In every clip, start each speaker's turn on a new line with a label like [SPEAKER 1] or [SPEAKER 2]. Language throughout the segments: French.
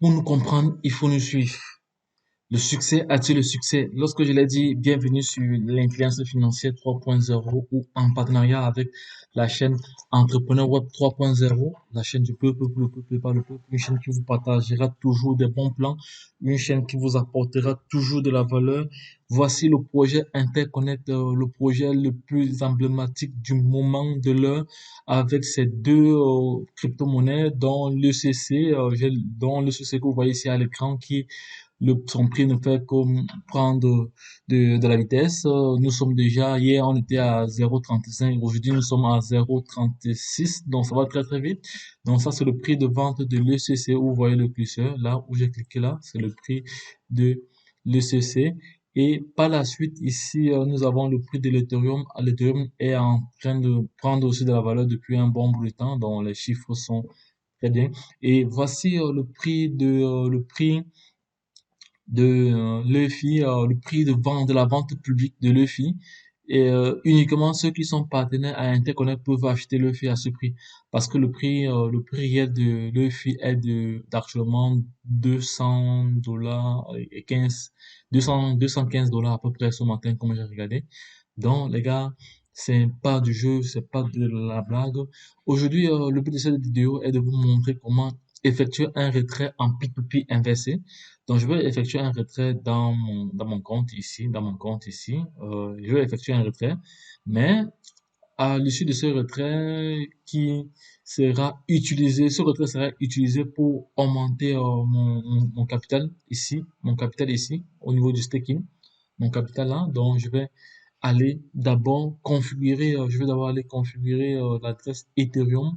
[SPEAKER 1] Pour nous comprendre, il faut nous suivre. Le succès attire le succès. Lorsque je l'ai dit, bienvenue sur l'influence financière 3.0 ou en partenariat avec la chaîne Entrepreneur Web 3.0, la chaîne du peuple pour le peuple et par le peuple, une chaîne qui vous partagera toujours des bons plans, une chaîne qui vous apportera toujours de la valeur. Voici le projet Interconnect, le projet le plus emblématique du moment de l'heure avec ces deux crypto-monnaies dont l'ECC, dont l'ECC que vous voyez ici à l'écran qui son prix ne fait que prendre de la vitesse. Nous sommes déjà, hier on était à 0,35, aujourd'hui nous sommes à 0,36, donc ça va très très vite. Donc ça c'est le prix de vente de l'ECC où vous voyez le curseur, là où j'ai cliqué là, c'est le prix de l'ECC. Et par la suite, ici, nous avons le prix de l'Ethereum. L'Ethereum est en train de prendre aussi de la valeur depuis un bon bout de temps, donc les chiffres sont très bien. Et voici le prix de l'EFI, le prix de vente de la vente publique de l'EFI. Et uniquement ceux qui sont partenaires à Interconnect peuvent acheter l'EFI à ce prix. Parce que le prix réel de l'EFI est d'actuellement 200 $ et 215 $ à peu près ce matin, comme j'ai regardé. Donc, les gars, c'est pas du jeu, c'est pas de la blague. Aujourd'hui, le but de cette vidéo est de vous montrer comment effectuer un retrait en P2P inversé. Donc, je vais effectuer un retrait dans mon compte ici, dans mon compte ici. Je vais effectuer un retrait, mais à l'issue de ce retrait ce retrait sera utilisé pour augmenter mon capital ici, au niveau du staking, mon capital là. Donc, je vais d'abord aller configurer l'adresse Ethereum.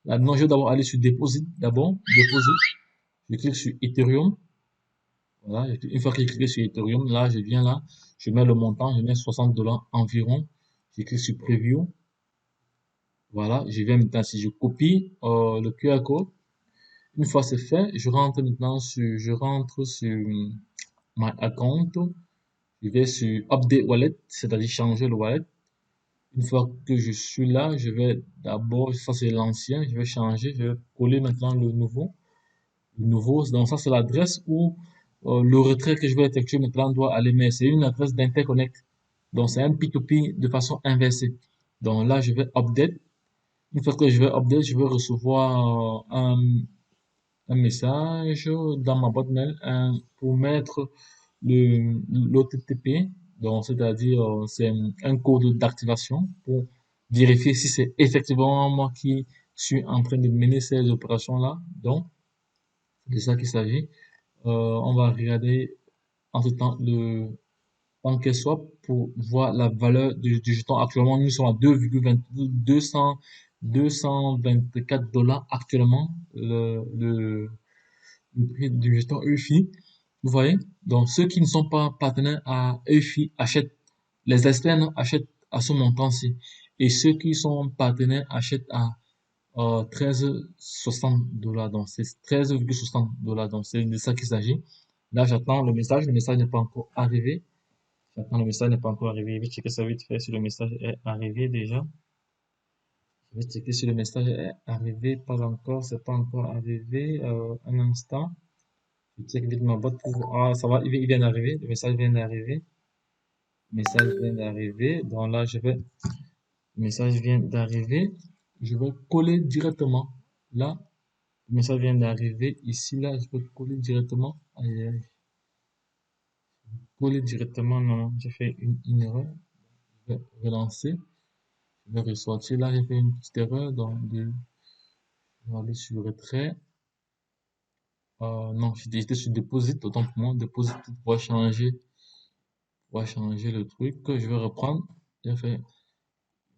[SPEAKER 1] Là, non, je vais d'abord aller sur Deposit, d'abord, Deposit. Je clique sur Ethereum. Voilà, une fois que j'ai cliqué sur Ethereum, là, je viens là, je mets le montant, je mets 60 $ environ. Je clique sur Preview. Voilà, je viens maintenant, si je copie le QR code, une fois c'est fait, je rentre sur my account, je vais sur Update Wallet, c'est-à-dire changer le wallet. Une fois que je suis là, je vais d'abord, ça c'est l'ancien, je vais changer, je vais coller maintenant le nouveau. Donc ça c'est l'adresse où le retrait que je vais effectuer maintenant doit aller, mais c'est une adresse d'Interconnect. Donc c'est un P2P de façon inversée. Donc là, je vais update. Une fois que je vais update, je vais recevoir un message dans ma boîte mail pour mettre l'OTTP. Donc, c'est-à-dire, c'est un code d'activation pour vérifier si c'est effectivement moi qui suis en train de mener ces opérations-là. Donc, c'est de ça qu'il s'agit. On va regarder en ce temps le PancakeSwap pour voir la valeur du jeton. Actuellement, nous sommes à 2,24 $ actuellement, le prix du jeton EFI. Vous voyez? Donc, ceux qui ne sont pas partenaires à EFI achètent, les externes achètent à ce montant-ci. Et ceux qui sont partenaires achètent à 13,60 $. Donc, c'est 13,60 $. Donc, c'est de ça qu'il s'agit. Là, j'attends le message. Le message n'est pas encore arrivé. J'attends le message n'est pas encore arrivé. Je vais checker ça vite fait si le message est arrivé déjà. Je vais checker si le message est arrivé. Pas encore, c'est pas encore arrivé. Un instant. Je check vite ma boîte pour voir. Ah, ça va, il vient d'arriver. Le message vient d'arriver. Le message vient d'arriver. Donc là, le message vient d'arriver. Je vais coller directement. Là, le message vient d'arriver. Ici, là, je vais coller directement. Aïe, aïe. Coller directement. Non, non, j'ai fait une erreur. Je vais relancer. Je vais ressortir. Là, j'ai fait une petite erreur. Donc, je vais aller sur retrait. Non, j'étais sur Deposit. Autant pour moi, Deposit pour changer le truc. Je vais reprendre. J'ai fait,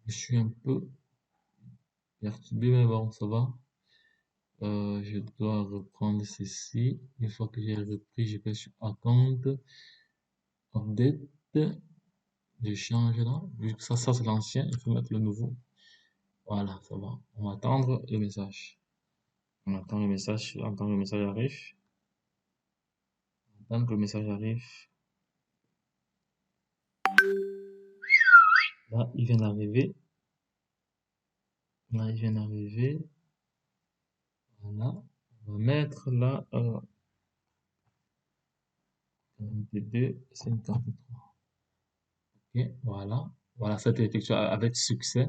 [SPEAKER 1] je suis un peu perturbé, mais bon, ça va. Je dois reprendre ceci. Une fois que j'ai repris, je vais sur Account, Update. Je change là. Vu que ça c'est l'ancien, il faut mettre le nouveau. Voilà, ça va. On va attendre le message. On attend le message, on attend que le message arrive. On attend que le message arrive. Là, il vient d'arriver. Là, il vient d'arriver. Voilà. On va mettre là, 52, 53. Ok, voilà. Voilà, ça a été effectué avec succès.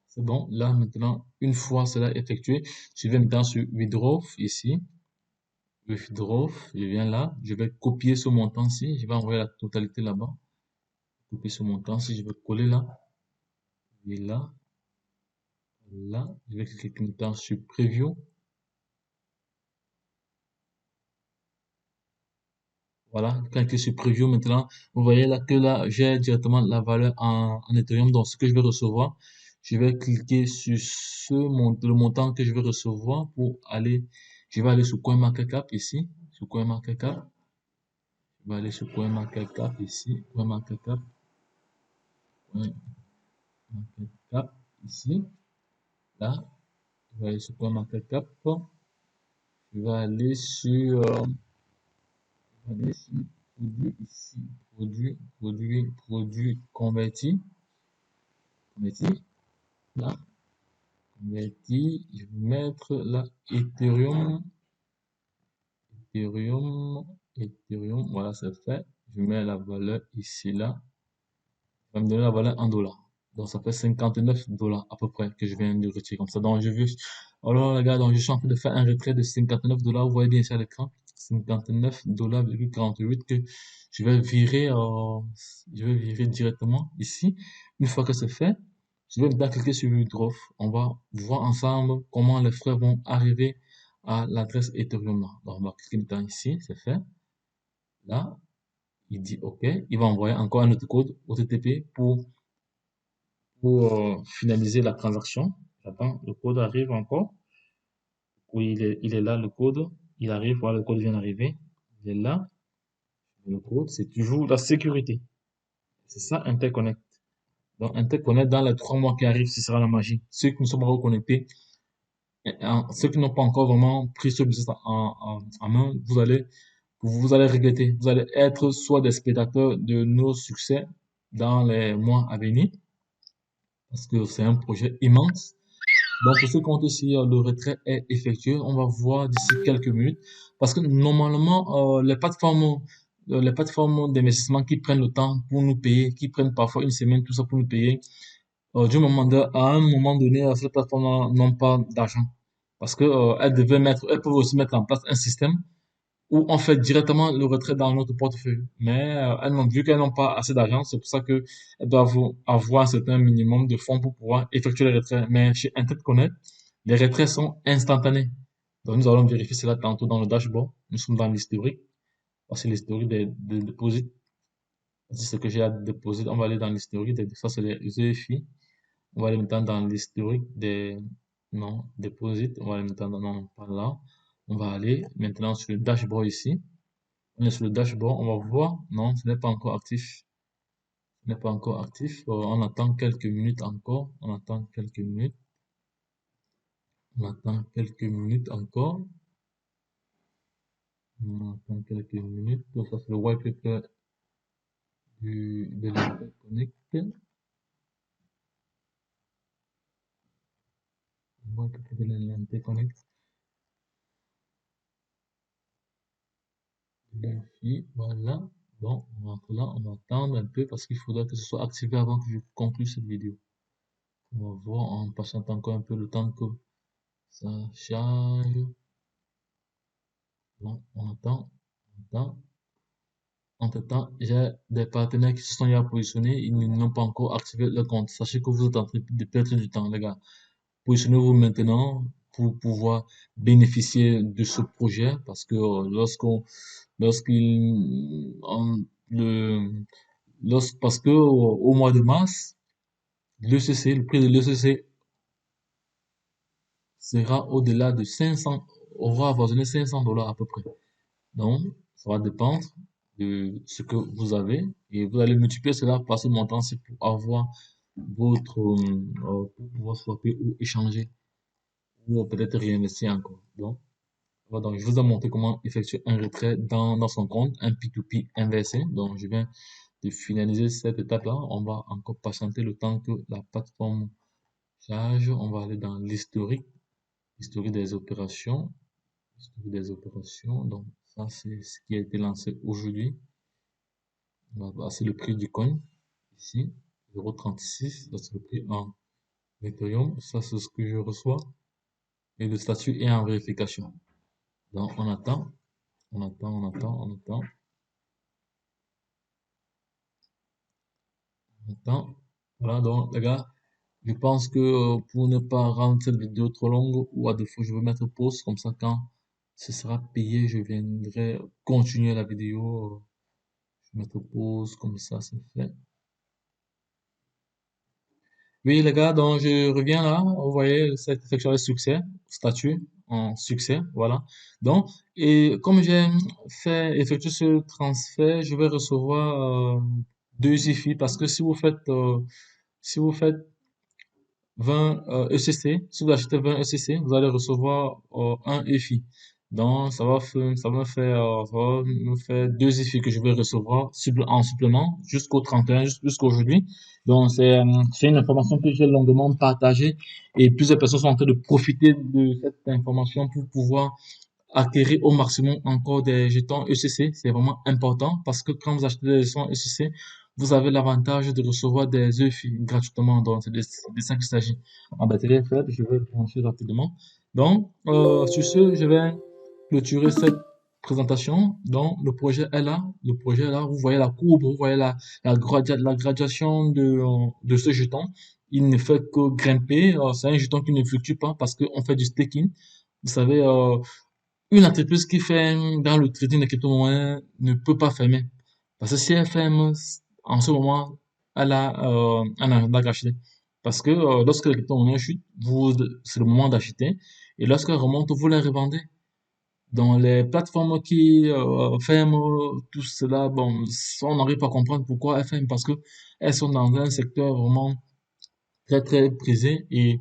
[SPEAKER 1] C'est bon. Là, maintenant, une fois cela effectué, je vais maintenant sur Withdraw ici. Withdraw, je viens là. Je vais copier ce montant-ci. Je vais envoyer la totalité là-bas. Copier ce montant-ci. Je vais coller là. Et là. Là. Je vais cliquer maintenant sur Preview. Voilà, quand je sur Preview maintenant, vous voyez là que là, j'ai directement la valeur en Ethereum. Donc, ce que je vais recevoir, je vais cliquer sur le montant que je vais recevoir pour aller, je vais aller sur CoinMarketCap ici, sur CoinMarketCap. Je vais aller sur CoinMarketCap ici, CoinMarketCap ici, là. Je vais aller sur CoinMarketCap. Je vais aller sur, aller sur produit ici, produit converti. Converti, là, converti, je vais mettre là Ethereum, Ethereum, voilà, c'est fait. Je mets la valeur ici, là. Ça va me donner la valeur en dollars. Donc, ça fait 59 dollars à peu près que je viens de retirer comme ça. Donc, je veux, alors, les gars, donc, je suis en train de faire un retrait de 59 dollars. Vous voyez bien ici à l'écran. 59 dollars, 48 que je vais virer, je vais virer directement ici. Une fois que c'est fait, je vais maintenant cliquer sur Withdraw. On va voir ensemble comment les frais vont arriver à l'adresse Ethereum là. Donc, on va cliquer maintenant ici, c'est fait. Là, il dit OK. Il va envoyer encore un autre code OTTP pour finaliser la transaction. J'attends, le code arrive encore. Oui, il est là, le code. Il arrive, voilà, le code vient d'arriver. Il est là. Le code, c'est toujours la sécurité. C'est ça, Interconnect. Donc, Interconnect, dans les 3 mois qui arrivent, ce sera la magie. Ceux qui ne sont pas reconnectés, ceux qui n'ont pas encore vraiment pris ce business en main, vous allez regretter. Vous allez être soit des spectateurs de nos succès dans les mois à venir, parce que c'est un projet immense. Donc, pour ce compte ici, le retrait est effectué. On va voir d'ici quelques minutes. Parce que normalement, les plateformes d'investissement qui prennent le temps pour nous payer, qui prennent parfois une semaine, tout ça pour nous payer, à un moment donné, ces plateformes n'ont pas d'argent. Parce que, elles peuvent aussi mettre en place un système où on fait directement le retrait dans notre portefeuille. Mais vu qu'elles n'ont pas assez d'argent, c'est pour ça qu'elles doivent avoir un certain minimum de fonds pour pouvoir effectuer les retraits. Mais chez Interconnect, les retraits sont instantanés. Donc nous allons vérifier cela tantôt dans le dashboard. Nous sommes dans l'historique. Voici l'historique des dépôts. Voici ce que j'ai à déposer. On va aller dans l'historique. Ça, c'est les EFI. On va aller maintenant dans l'historique des non, déposits. On va aller maintenant non, pas là. On va aller maintenant sur le dashboard ici. On est sur le dashboard, on va voir. Non, ce n'est pas encore actif. Ce n'est pas encore actif. On attend quelques minutes encore. On attend quelques minutes. On attend quelques minutes encore. On attend quelques minutes. Donc, ça, c'est le wallpaper de l'Interconnect. Le wallpaper de l'Interconnect. Ici, voilà. Bon, on rentre là. On va attendre un peu parce qu'il faudra que ce soit activé avant que je conclue cette vidéo. On va voir en passant encore un peu le temps que ça charge. Bon, on attend. On attend. Entre-temps, j'ai des partenaires qui se sont déjà positionnés, ils n'ont pas encore activé leur compte. Sachez que vous êtes en train de perdre du temps, les gars. Positionnez-vous maintenant pour pouvoir bénéficier de ce projet parce que lorsqu'il, en- le, parce que au mois de mars, le prix de l'ECC sera au-delà de 500, aura avoisiné 500 dollars à peu près. Donc, ça va dépendre de ce que vous avez et vous allez multiplier cela par ce montant-ci pour avoir pour pouvoir swapper ou échanger ou peut-être réinvestir encore. Donc, voilà, donc, je vous ai montré comment effectuer un retrait dans son compte, un P2P inversé. Donc, je viens de finaliser cette étape-là. On va encore patienter le temps que la plateforme charge. On va aller dans l'historique des opérations. L'historique des opérations. Donc, ça, c'est ce qui a été lancé aujourd'hui. C'est le prix du coin. Ici, 0,36. Ça, c'est le prix en Ethereum. Ça, c'est ce que je reçois. Et le statut est en vérification. Donc, on attend, on attend, on attend, on attend, on attend. Voilà, donc, les gars, je pense que pour ne pas rendre cette vidéo trop longue, ou à défaut, je vais mettre pause. Comme ça, quand ce sera payé, je viendrai continuer la vidéo. Je vais mettre pause, comme ça, c'est fait. Oui, les gars, donc je reviens là. Vous voyez, cette effectué le succès, statut en succès, voilà. Donc, et comme j'ai fait effectuer ce transfert, je vais recevoir 2 IFI parce que si vous faites 20 ECC, si vous achetez 20 ECC, vous allez recevoir un EFI. Donc, ça va me faire 2 IFI que je vais recevoir en supplément jusqu'au 31, jusqu'à aujourd'hui. Donc, c'est une information que j'ai longuement partagée et plusieurs personnes sont en train de profiter de cette information pour pouvoir acquérir au maximum encore des jetons ECC. C'est vraiment important parce que quand vous achetez des jetons ECC, vous avez l'avantage de recevoir des EFI gratuitement. Donc, c'est de ça qu'il s'agit. Ma batterie est faible, je vais le brancher rapidement. Donc, sur ce, je vais clôturer cette présentation. Donc, le projet est là. Le projet est là. Vous voyez la courbe, vous voyez la gradation de ce jeton. Il ne fait que grimper. C'est un jeton qui ne fluctue pas parce qu'on fait du staking. Vous savez, une entreprise qui ferme dans le trading de crypto-monnaie ne peut pas fermer. Parce que si elle ferme, en ce moment, elle a un agenda caché. Parce que lorsque les crypto-monnaies chutent, c'est le moment d'acheter. Et lorsqu'elles remontent, vous les revendez. Dans les plateformes qui ferment tout cela, bon, on n'arrive pas à comprendre pourquoi elles ferment. Parce que elles sont dans un secteur vraiment très très prisé et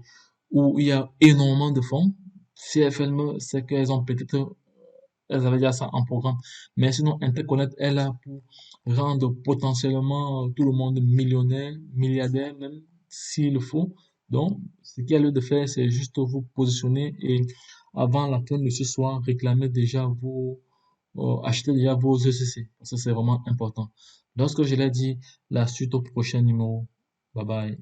[SPEAKER 1] où il y a énormément de fonds. Si elles ferment, c'est qu'elles ont peut-être elles avaient déjà ça en programme. Mais sinon, Interconnect est là pour rendre potentiellement tout le monde millionnaire, milliardaire même, s'il le faut. Donc, ce qu'il y a lieu de faire, c'est juste vous positionner et avant la fin de ce soir, réclamer déjà acheter déjà vos ECC. Ça, c'est vraiment important. Lorsque je l'ai dit, la suite au prochain numéro. Bye bye.